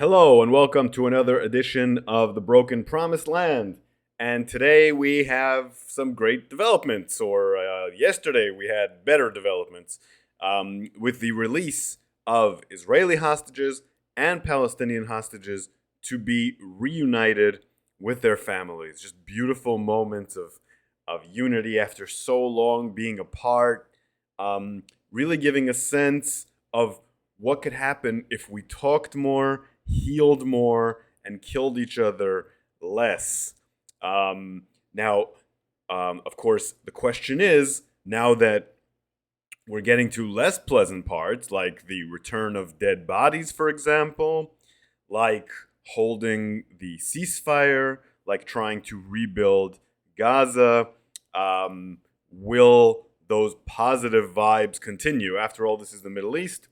Hello, and welcome to another edition of The Broken Promised Land. And today we have some great developments, or yesterday we had better developments, with the release of Israeli hostages and Palestinian hostages to be reunited with their families. Just beautiful moments of unity after so long being apart, really giving a sense of what could happen if we talked more, healed more, and killed each other less. Now, of course, the question is now that we're getting to less pleasant parts, like the return of dead bodies, for example, like holding the ceasefire, like trying to rebuild Gaza. Will those positive vibes continue? After all, this is the Middle East,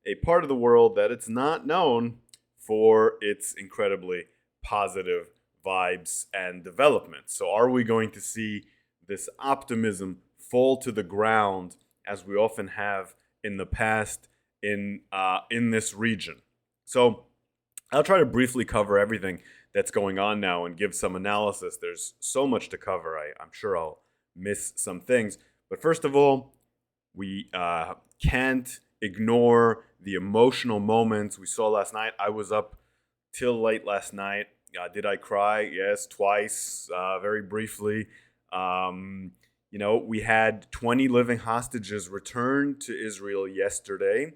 a part of the world that it's not known for its incredibly positive vibes and development. So, are we going to see this optimism fall to the ground as we often have in the past in this region? So, I'll try to briefly cover everything that's going on now and give some analysis. There's so much to cover. I'm sure I'll miss some things. But first of all, we can't ignore the emotional moments we saw last night. I was up till late last night. Did I cry? Yes, twice, very briefly. We had 20 living hostages returned to Israel yesterday.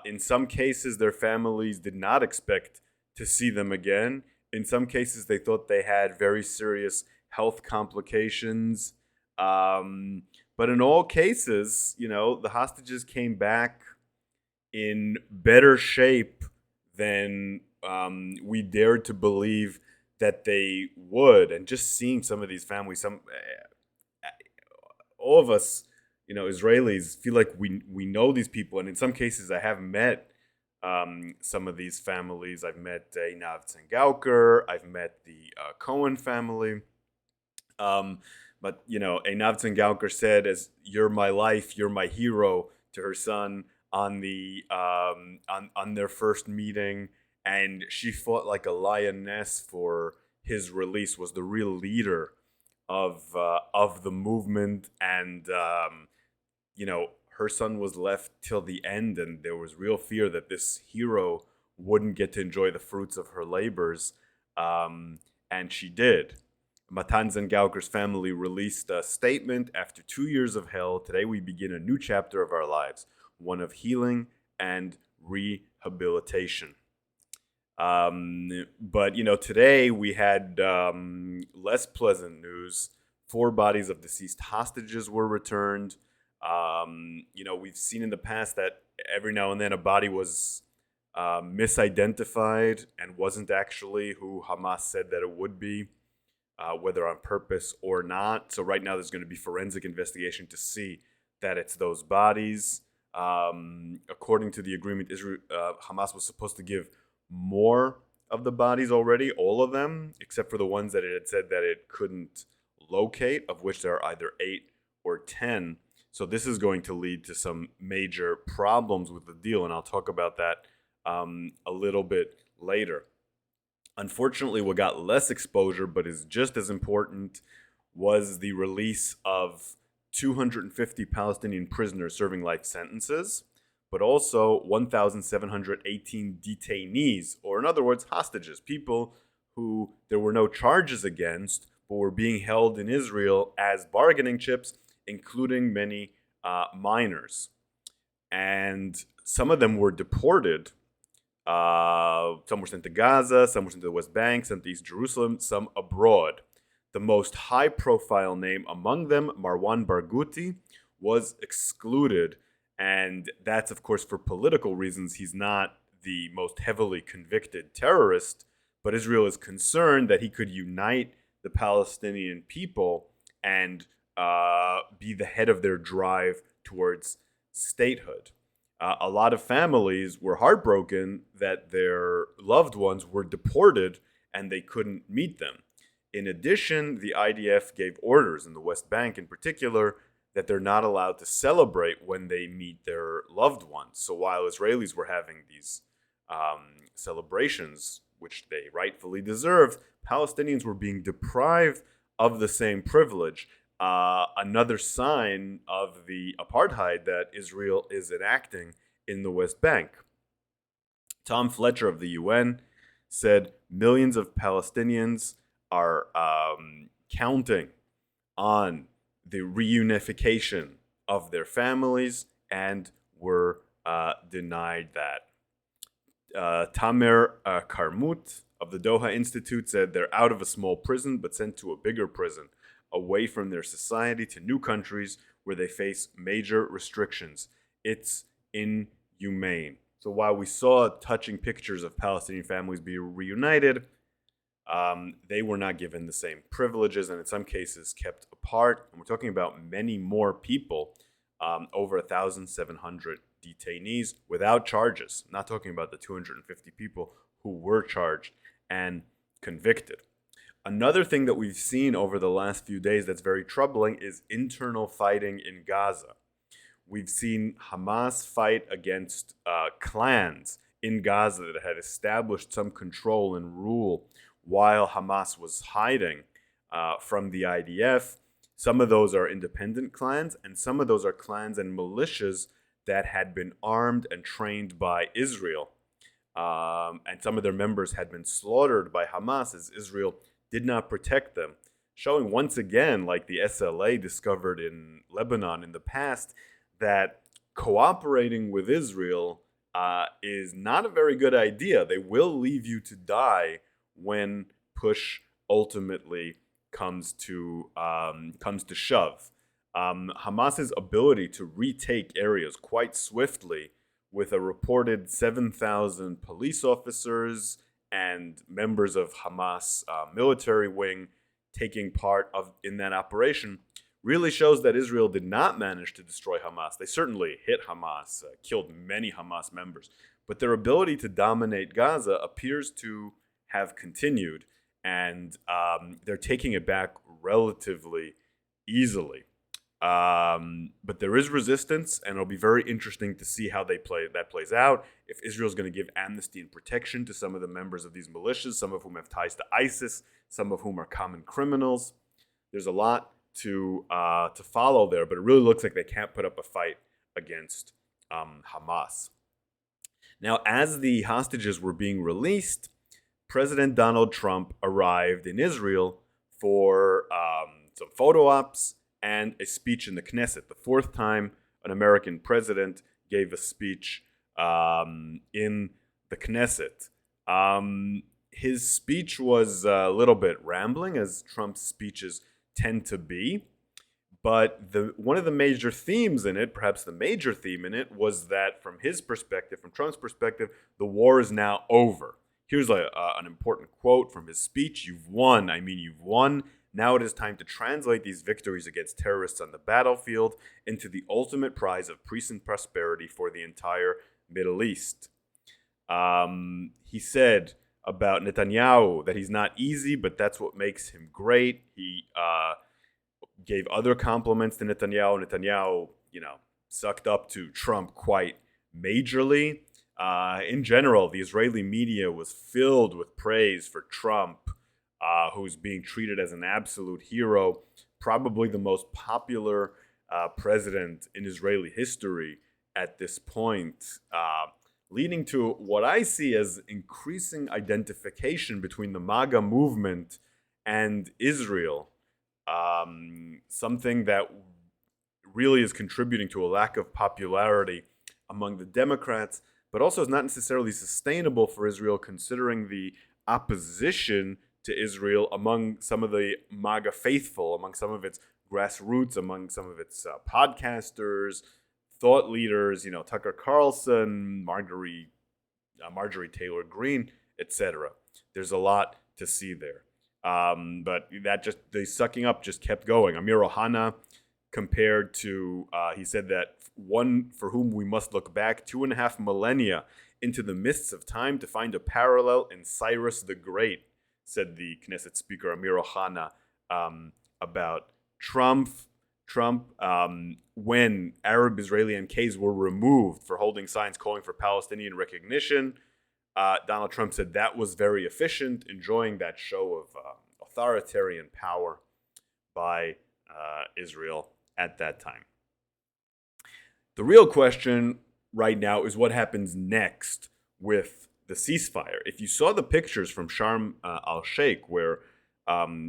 In some cases, their families did not expect to see them again. In some cases, they thought they had very serious health complications. But in all cases, the hostages came back in better shape than we dared to believe that they would. And just seeing some of these families, all of us, Israelis, feel like we know these people. And in some cases, I have met some of these families. I've met Einav Tzengauker. I've met the Cohen family. But Einav Tzengauker said, "As you're my life, you're my hero," to her son on on their first meeting, and she fought like a lioness for his release. Was the real leader of the movement, and her son was left till the end, and there was real fear that this hero wouldn't get to enjoy the fruits of her labors, and she did. Matan Zengauker's family released a statement after 2 years of hell. Today we begin a new chapter of our lives, one of healing and rehabilitation. But today we had less pleasant news. 4 bodies of deceased hostages were returned. We've seen in the past that every now and then a body was misidentified and wasn't actually who Hamas said that it would be. Whether on purpose or not. So right now there's going to be forensic investigation to see that it's those bodies. According to the agreement, Hamas was supposed to give more of the bodies already, all of them, except for the ones that it had said that it couldn't locate, of which there are either 8 or 10. So this is going to lead to some major problems with the deal, and I'll talk about that a little bit later. Unfortunately, what got less exposure, but is just as important, was the release of 250 Palestinian prisoners serving life sentences, but also 1,718 detainees, or in other words, hostages, people who there were no charges against, but were being held in Israel as bargaining chips, including many minors. And some of them were deported. Some were sent to Gaza, some were sent to the West Bank, some to East Jerusalem, some abroad. The most high-profile name among them, Marwan Barghouti, was excluded, and that's, of course, for political reasons. He's not the most heavily convicted terrorist, but Israel is concerned that he could unite the Palestinian people and be the head of their drive towards statehood. A lot of families were heartbroken that their loved ones were deported and they couldn't meet them. In addition, the IDF gave orders in the West Bank in particular that they're not allowed to celebrate when they meet their loved ones. So while Israelis were having these celebrations, which they rightfully deserved, Palestinians were being deprived of the same privilege. Another sign of the apartheid that Israel is enacting in the West Bank. Tom Fletcher of the UN said millions of Palestinians are counting on the reunification of their families and were denied that. Tamer Karmout of the Doha Institute said they're out of a small prison but sent to a bigger prison, away from their society to new countries where they face major restrictions. It's inhumane. So while we saw touching pictures of Palestinian families be reunited, they were not given the same privileges and in some cases kept apart. And we're talking about many more people, over 1,700 detainees without charges. I'm not talking about the 250 people who were charged and convicted. Another thing that we've seen over the last few days that's very troubling is internal fighting in Gaza. We've seen Hamas fight against clans in Gaza that had established some control and rule while Hamas was hiding from the IDF. Some of those are independent clans, and some of those are clans and militias that had been armed and trained by Israel. And some of their members had been slaughtered by Hamas as Israel did not protect them, showing once again, like the SLA discovered in Lebanon in the past, that cooperating with Israel is not a very good idea. They will leave you to die when push ultimately comes to shove. Hamas's ability to retake areas quite swiftly, with a reported 7,000 police officers and members of Hamas military wing taking part in that operation, really shows that Israel did not manage to destroy Hamas. They certainly hit Hamas, killed many Hamas members, but their ability to dominate Gaza appears to have continued, and they're taking it back relatively easily. But there is resistance, and it'll be very interesting to see how that plays out. If Israel's going to give amnesty and protection to some of the members of these militias, some of whom have ties to ISIS, some of whom are common criminals. There's a lot to follow there, but it really looks like they can't put up a fight against Hamas. Now, as the hostages were being released, President Donald Trump arrived in Israel for some photo ops and a speech in the Knesset. The fourth time an American president gave a speech in the Knesset. His speech was a little bit rambling, as Trump's speeches tend to be. But one of the major themes in it, perhaps the major theme in it, was that from his perspective, from Trump's perspective, the war is now over. Here's an important quote from his speech. You've won. I mean, you've won. Now it is time to translate these victories against terrorists on the battlefield into the ultimate prize of peace and prosperity for the entire Middle East. He said about Netanyahu that he's not easy, but that's what makes him great. He gave other compliments to Netanyahu. Netanyahu, sucked up to Trump quite majorly. In general, the Israeli media was filled with praise for Trump, who's being treated as an absolute hero, probably the most popular president in Israeli history at this point, leading to what I see as increasing identification between the MAGA movement and Israel, something that really is contributing to a lack of popularity among the Democrats, but also is not necessarily sustainable for Israel, considering the opposition to Israel among some of the MAGA faithful, among some of its grassroots, among some of its podcasters, thought leaders, Tucker Carlson, Marjorie Taylor Greene, etc. There's a lot to see there. But the sucking up just kept going. Amir Ohana compared to, he said that one for whom we must look back 2.5 millennia into the mists of time to find a parallel in Cyrus the Great, said the Knesset speaker Amir Ohana about Trump. When Arab Israeli MKs were removed for holding signs calling for Palestinian recognition, Donald Trump said that was very efficient, enjoying that show of authoritarian power by Israel at that time. The real question right now is what happens next with the ceasefire. If you saw the pictures from Sharm el-Sheikh, where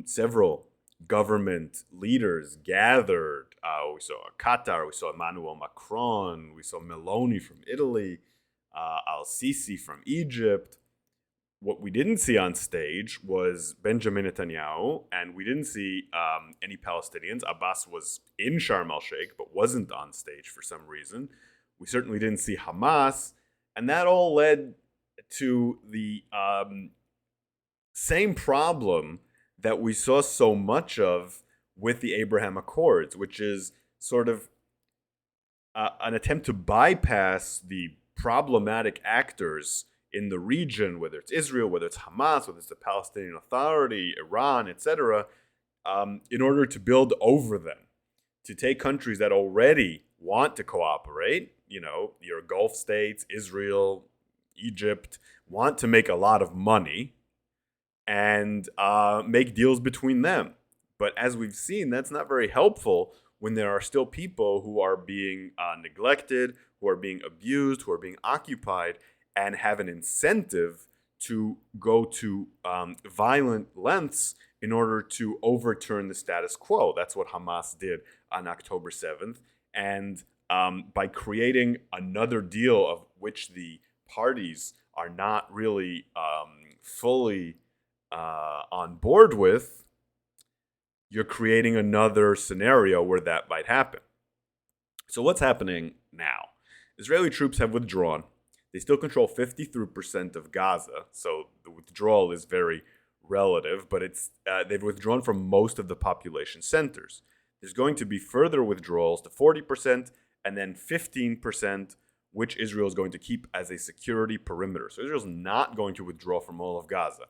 several government leaders gathered, we saw Qatar, we saw Emmanuel Macron, we saw Meloni from Italy, al-Sisi from Egypt. What we didn't see on stage was Benjamin Netanyahu, and we didn't see any Palestinians. Abbas was in Sharm el-Sheikh, but wasn't on stage for some reason. We certainly didn't see Hamas, and that all led to the same problem that we saw so much of with the Abraham Accords, which is sort of an attempt to bypass the problematic actors in the region, whether it's Israel, whether it's Hamas, whether it's the Palestinian Authority, Iran, etc., in order to build over them, to take countries that already want to cooperate, your Gulf states, Israel, Egypt, want to make a lot of money and make deals between them. But as we've seen, that's not very helpful when there are still people who are being neglected, who are being abused, who are being occupied, and have an incentive to go to violent lengths in order to overturn the status quo. That's what Hamas did on October 7th. And by creating another deal of which the parties are not really fully on board with, you're creating another scenario where that might happen. So what's happening now? Israeli troops have withdrawn. They still control 53% of Gaza, so the withdrawal is very relative, but they've withdrawn from most of the population centers. There's going to be further withdrawals to 40% and then 15%, which Israel is going to keep as a security perimeter. So Israel's not going to withdraw from all of Gaza.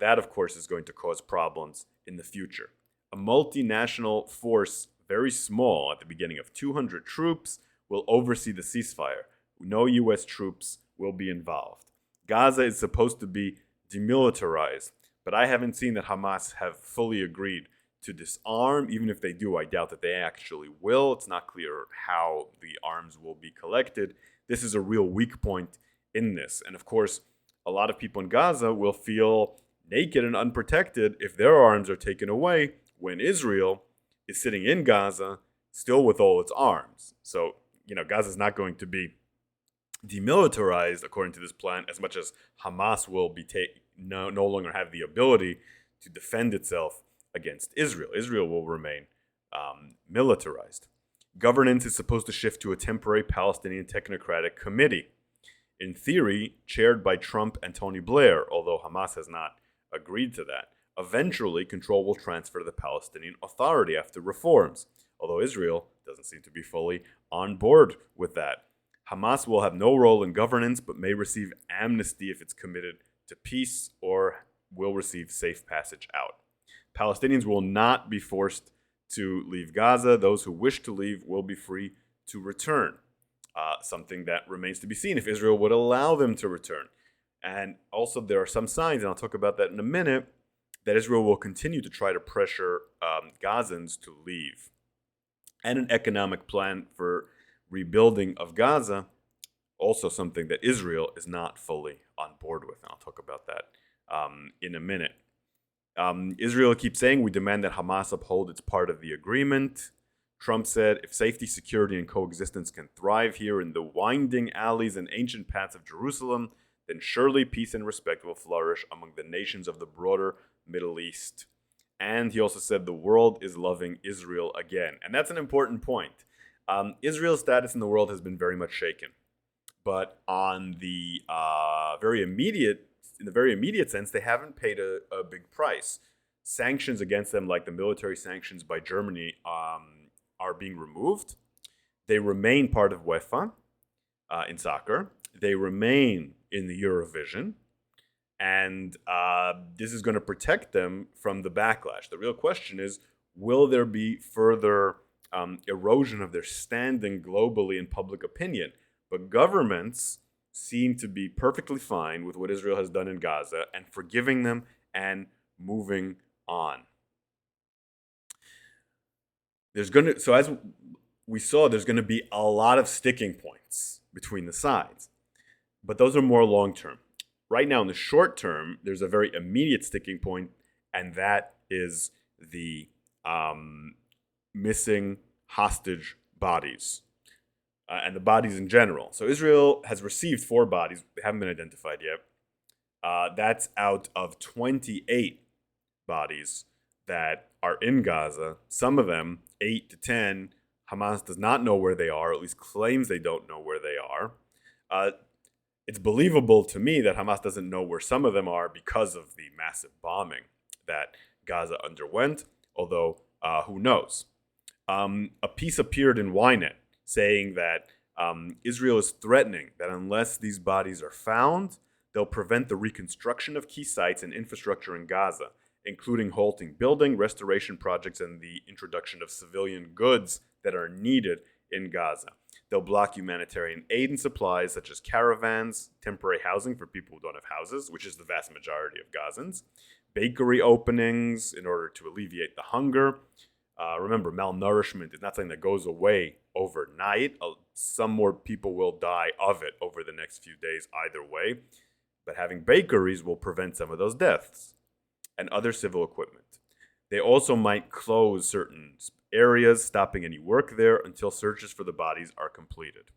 That, of course, is going to cause problems in the future. A multinational force, very small at the beginning of 200 troops, will oversee the ceasefire. No U.S. troops will be involved. Gaza is supposed to be demilitarized, but I haven't seen that Hamas have fully agreed to disarm. Even if they do, I doubt that they actually will. It's not clear how the arms will be collected. This is a real weak point in this. And of course, a lot of people in Gaza will feel naked and unprotected if their arms are taken away when Israel is sitting in Gaza still with all its arms. So, Gaza is not going to be demilitarized according to this plan as much as Hamas will be no longer have the ability to defend itself against Israel. Israel will remain militarized. Governance is supposed to shift to a temporary Palestinian technocratic committee, in theory chaired by Trump and Tony Blair, although Hamas has not agreed to that. Eventually, control will transfer to the Palestinian Authority after reforms, although Israel doesn't seem to be fully on board with that. Hamas will have no role in governance, but may receive amnesty if it's committed to peace or will receive safe passage out. Palestinians will not be forced to leave Gaza. Those who wish to leave will be free to return. Something that remains to be seen if Israel would allow them to return. And also there are some signs, and I'll talk about that in a minute, that Israel will continue to try to pressure Gazans to leave. And an economic plan for rebuilding of Gaza, also something that Israel is not fully on board with. And I'll talk about that in a minute. Israel keeps saying, we demand that Hamas uphold its part of the agreement. Trump said, if safety, security, and coexistence can thrive here in the winding alleys and ancient paths of Jerusalem, then surely peace and respect will flourish among the nations of the broader Middle East. And he also said the world is loving Israel again. And that's an important point. Israel's status in the world has been very much shaken. But on the very immediate sense, they haven't paid a big price. Sanctions against them, like the military sanctions by Germany, are being removed. They remain part of UEFA in soccer. They remain in the Eurovision. And this is going to protect them from the backlash. The real question is, will there be further erosion of their standing globally in public opinion? But governments seem to be perfectly fine with what Israel has done in Gaza and forgiving them and moving on. As we saw, there's going to be a lot of sticking points between the sides, but those are more long term. Right now, in the short term, there's a very immediate sticking point, and that is the missing hostage bodies and the bodies in general. So Israel has received 4 bodies. They haven't been identified yet. That's out of 28 bodies that are in Gaza. Some of them, 8 to 10, Hamas does not know where they are, or at least claims they don't know where they are. It's believable to me that Hamas doesn't know where some of them are because of the massive bombing that Gaza underwent, although who knows? A piece appeared in Ynet saying that Israel is threatening that unless these bodies are found, they'll prevent the reconstruction of key sites and infrastructure in Gaza, including halting building, restoration projects, and the introduction of civilian goods that are needed in Gaza. They'll block humanitarian aid and supplies such as caravans, temporary housing for people who don't have houses, which is the vast majority of Gazans, bakery openings in order to alleviate the hunger. Remember, malnourishment is not something that goes away overnight. Some more people will die of it over the next few days either way. But having bakeries will prevent some of those deaths and other civil equipment. They also might close certain areas, stopping any work there until searches for the bodies are completed.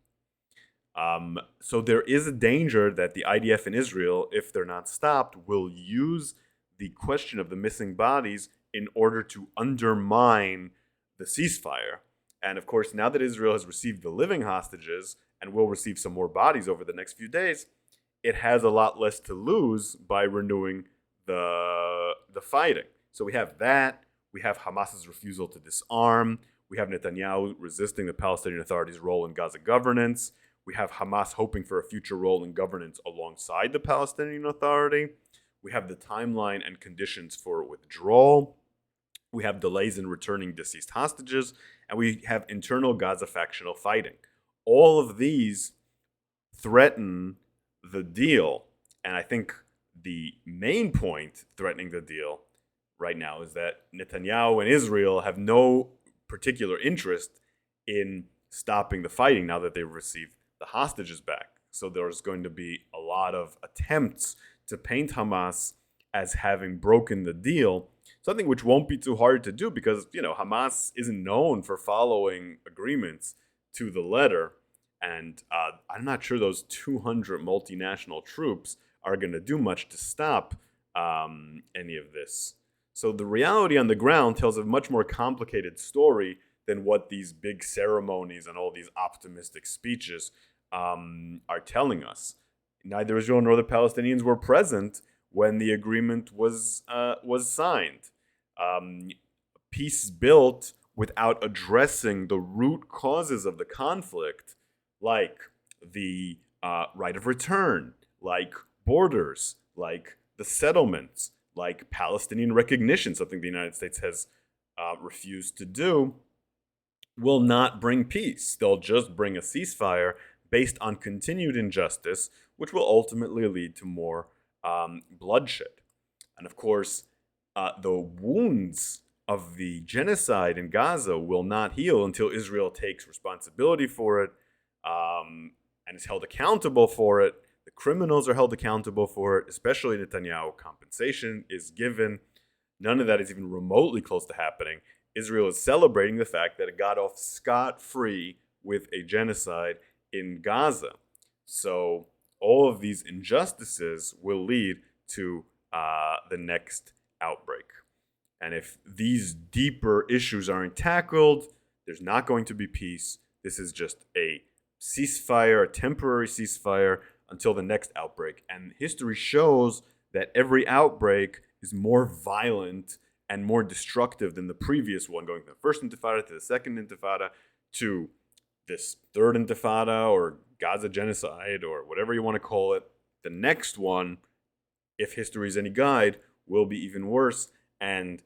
So there is a danger that the IDF in Israel, if they're not stopped, will use the question of the missing bodies in order to undermine the ceasefire. And of course, now that Israel has received the living hostages and will receive some more bodies over the next few days, it has a lot less to lose by renewing the fighting. So we have that. We have Hamas's refusal to disarm. We have Netanyahu resisting the Palestinian Authority's role in Gaza governance. We have Hamas hoping for a future role in governance alongside the Palestinian Authority. We have the timeline and conditions for withdrawal. We have delays in returning deceased hostages. And we have internal Gaza factional fighting. All of these threaten the deal. And I think the main point threatening the deal right now is that Netanyahu and Israel have no particular interest in stopping the fighting now that they've received the hostages back. So there's going to be a lot of attempts to paint Hamas as having broken the deal, something which won't be too hard to do because, Hamas isn't known for following agreements to the letter. And I'm not sure those 200 multinational troops are going to do much to stop any of this. So the reality on the ground tells a much more complicated story than what these big ceremonies and all these optimistic speeches are telling us. Neither Israel nor the Palestinians were present when the agreement was signed. Peace built without addressing the root causes of the conflict, like the right of return, like borders, like the settlements, like Palestinian recognition, something the United States has refused to do, will not bring peace. They'll just bring a ceasefire based on continued injustice, which will ultimately lead to more bloodshed. And of course, the wounds of the genocide in Gaza will not heal until Israel takes responsibility for it and is held accountable for it. The criminals are held accountable for it, especially Netanyahu. Compensation is given. None of that is even remotely close to happening. Israel is celebrating the fact that it got off scot-free with a genocide in Gaza. So all of these injustices will lead to the next outbreak. And if these deeper issues aren't tackled, there's not going to be peace. This is just a ceasefire, a temporary ceasefire, until the next outbreak. And history shows that every outbreak is more violent and more destructive than the previous one, going from the first intifada to the second intifada to this third intifada or Gaza genocide or whatever you want to call it. The next one, if history is any guide, will be even worse. And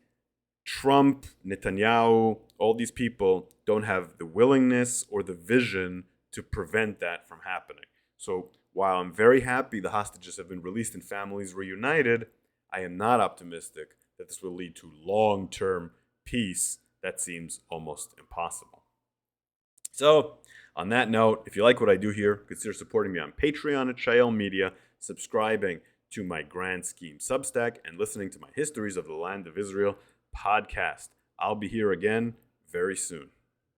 Trump, Netanyahu, all these people don't have the willingness or the vision to prevent that from happening. So while I'm very happy the hostages have been released and families reunited, I am not optimistic that this will lead to long-term peace. That seems almost impossible. So, on that note, if you like what I do here, consider supporting me on Patreon at Shael Media, subscribing to my Grand Scheme Substack, and listening to my Histories of the Land of Israel podcast. I'll be here again very soon.